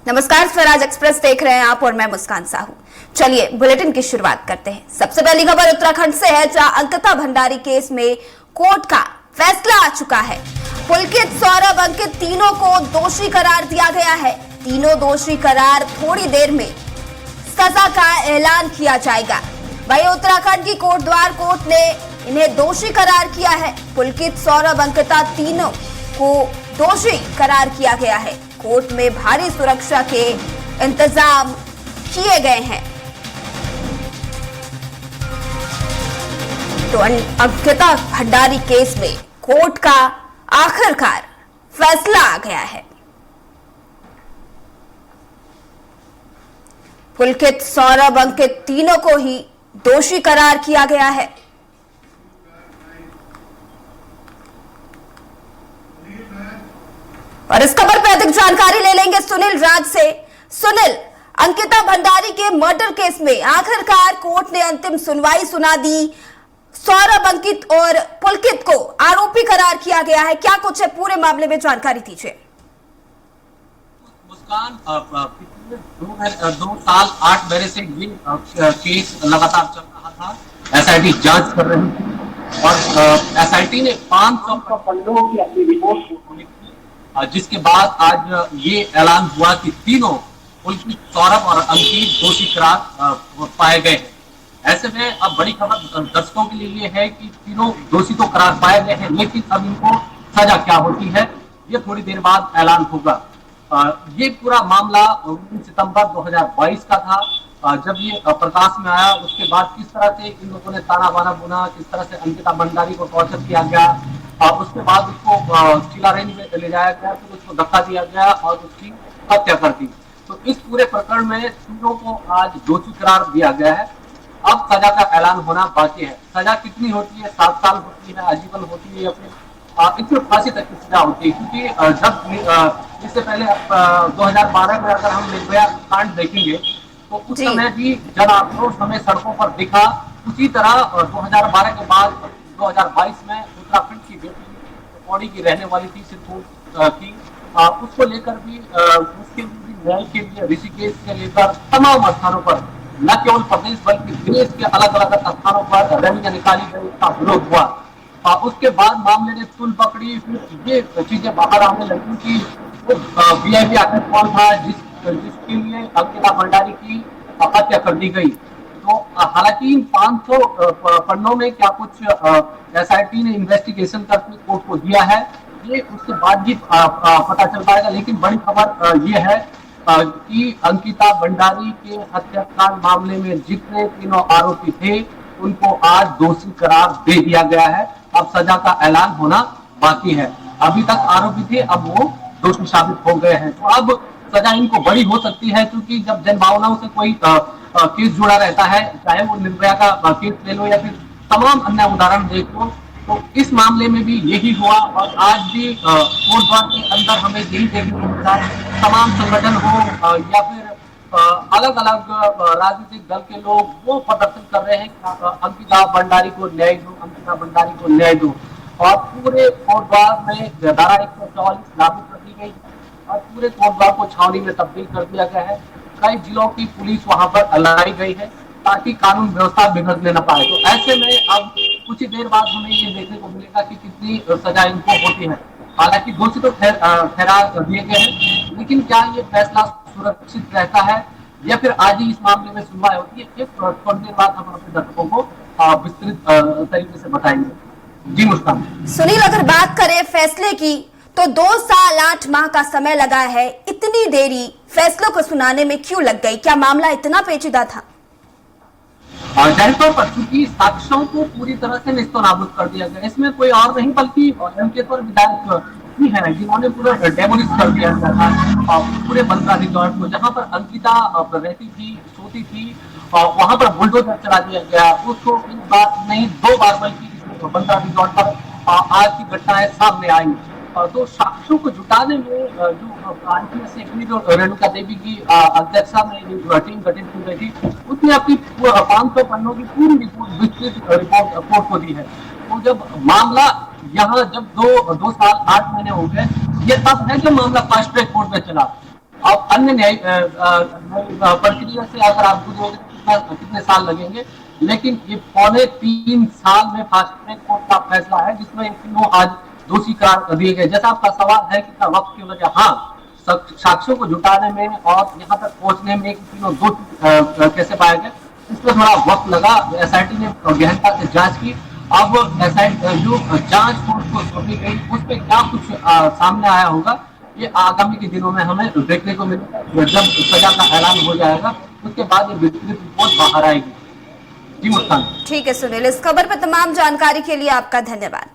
नमस्कार, स्वराज एक्सप्रेस देख रहे हैं आप और मैं मुस्कान साहू। चलिए बुलेटिन की शुरुआत करते हैं। सबसे पहली खबर उत्तराखंड से है, जहां अंकिता भंडारी केस में कोर्ट का फैसला आ चुका है। पुलकित, सौरभ, अंकित तीनों को दोषी करार दिया गया है। तीनों दोषी करार थोड़ी देर में सजा का ऐलान किया जाएगा। वहीं उत्तराखंड की कोटद्वार कोर्ट ने इन्हें दोषी करार किया है। पुलकित, सौरभ, अंकिता तीनों को दोषी करार किया गया है। कोर्ट में भारी सुरक्षा के इंतजाम किए गए हैं। तो अंकिता भंडारी केस में कोर्ट का आखिरकार फैसला आ गया है। पुलकित, सौरभ, अंकित तीनों को ही दोषी करार किया गया है। और इस खबर पर अधिक जानकारी ले लेंगे सुनील राज से। सुनील, अंकिता भंडारी के मर्डर केस में आखिरकार कोर्ट ने अंतिम सुनवाई सुना दी। सौरभ, अंकित और पुलकित को आरोपी करार किया गया है। क्या कुछ है पूरे मामले में, जानकारी दीजिए। मुस्कान, पिछले 2 साल 8 महीने से ये केस लगातार चल रहा था। एसआईटी जांच कर रही थी और एसआईटी ने 500 पन्नों की अपनी रिपोर्ट लिखी, जिसके बाद आज ये ऐलान हुआ कि तीनों पुलकित, सौरभ और अंकित दोषी करार पाए गए हैं। ऐसे में अब बड़ी खबर दर्शकों के लिए ये है कि तीनों दोषी तो करार पाए गए हैं, लेकिन अब इनको सजा क्या होती है ये थोड़ी देर बाद ऐलान होगा। ये पूरा मामला 19 सितंबर 2022 का था, जब ये प्रकाश में आया। उसके बाद किस तरह से इन लोगों ने ताना बाना बुना, किस तरह से अंकिता भंडारी को टॉर्चर किया गया, उसके बाद उसको चिला रेंज में ले जाया गया, फिर उसको धक्का दिया गया और उसकी हत्या कर दी। तो इस पूरे प्रकरण में तीनों को आज दोषी करार दिया गया है। अब सजा का ऐलान होना बाकी है। सजा कितनी होती है? 7 साल होती है, आजीवन होती है या फिर इसमें फांसी तक की सजा होती है? क्योंकि जब इससे पहले 2012 में अगर हम निर्भया कांड देखेंगे तो उस समय भी जन आक्रोश हमें सड़कों पर दिखा। उसी तरह 2012 के बाद 2022 में उत्तराखंड की बेटी पौड़ी की रहने वाली थी, सिद्धू की, उसको लेकर भी उसके न्याय के लिए ऋषिकेश से लेकर तमाम स्थानों पर, न केवल प्रदेश बल्कि देश के अलग अलग स्थानों पर रैलियां निकाली गई, उसका विरोध हुआ। उसके बाद मामले ने तुल पकड़ी, फिर ये चीजें बाहर आने लगी कि वो वीआईपी आखिर कौन था जिसके लिए अंकिता भंडारी की हत्या कर दी गई। तो हालांकि इन 500 पन्नों में क्या कुछ एसआईटी ने इन्वेस्टिगेशन करके कोर्ट को दिया है, ये उसके बाद ही पता चल पाएगा। लेकिन बड़ी खबर ये है कि अंकिता भंडारी के हत्याकांड मामले में जितने तीनों आरोपी थे उनको आज दोषी करार दे दिया गया है। अब सजा का ऐलान होना बाकी है। अभी तक आरोपी थे, अब वो दोषी साबित हो गए हैं। तो अब सजा इनको बड़ी हो सकती है, क्योंकि जब जनभावनाओं से कोई केस जुड़ा रहता है, चाहे वो निर्भया का केस ले लो या फिर तमाम अन्य उदाहरण देख लो, तो इस मामले में भी यही हुआ। और आज भी कोटद्वार के अंदर हमें यही देखने को मिला है। तमाम संगठन हो या फिर अलग अलग राजनीतिक दल के लोग वो प्रदर्शन कर रहे हैं कि अंकिता भंडारी को न्याय दो, अंकिता भंडारी को न्याय दो। और पूरे कोटद्वार में धारा 144 लागू कर दी गई और पूरे कोटद्वार को छावनी में तब्दील कर दिया गया है। कई जिलों की पुलिस वहां पर लाई गई है ताकि कानून व्यवस्था बिगड़ने न पाए। तो ऐसे में अब कुछ ही देर बाद हमें ये देखने को मिलेगा कि कितनी सजा इनको होती है। हालांकि दोषी तो ठहरा दिए गए हैं, लेकिन क्या ये फैसला सुरक्षित रहता है या फिर आज ही इस मामले में सुनवाई होती है, इस थोड़ी देर बाद हम अपने दर्शकों को विस्तृत तरीके से बताएंगे। जी मुस्कान। सुनील, अगर बात करें फैसले की तो 2 साल 8 माह का समय लगा है। इतनी देरी फैसलों को सुनाने में क्यों लग गई? क्या मामला इतना पेचीदा था? जाहिर तौर पर चूंकि साक्ष्यों को पूरी तरह से नेस्तनाबूद कर दिया गया, इसमें कोई और नहीं बल्कि अंकित और विधायक ही है जिन्होंने पूरा डेमोलिश कर दिया था पूरे बंद्रा रिजॉर्ट को, जहां पर अंकिता रहती थी, सोती थी, वहां पर बुलडोजर चला दिया गया। उसको एक बार नहीं 2 बार बल्कि बंद्रा रिजॉर्ट पर आज की घटनाएं सामने आई। तो साक्ष्यों को जुटाने में जो भारतीय असेंबली जो रेणुका देवी की अध्यक्षता में जो टीम गठित की गई थी, उसने अपनी 500 पन्नों की पूरी रिपोर्ट विस्तृत रिपोर्ट कोर्ट को दी है। तो जब मामला यहाँ जब 2 साल 8 महीने हो गए, ये तब है जब मामला फास्ट ट्रैक कोर्ट में चला। अब अन्य न्यायिक प्रक्रिया से अगर आप गुजरोगे कितने साल लगेंगे, लेकिन ये 3.25 साल में फास्ट ट्रैक कोर्ट का फैसला है जिसमें ये तीनों आज दोषी करार दिए गए। जैसा आपका सवाल है कितना वक्त की वजह, हाँ साक्ष्यों को जुटाने में और यहाँ तक पहुंचने में तीनों दोषी कैसे पाए गए, इसमें थोड़ा वक्त लगा। एसआईटी ने गहनता से जांच की। अब एसआईटी जो जांच कोर्ट को सौंपी गई उस पर क्या कुछ सामने आया होगा, ये आगामी के दिनों में हमें देखने को मिलेगा। जब सजा का ऐलान हो जाएगा उसके बाद ये विस्तृत रिपोर्ट बाहर आएगी। जी मुस्कान। ठीक है सुनील, इस खबर पर तमाम जानकारी के लिए आपका धन्यवाद।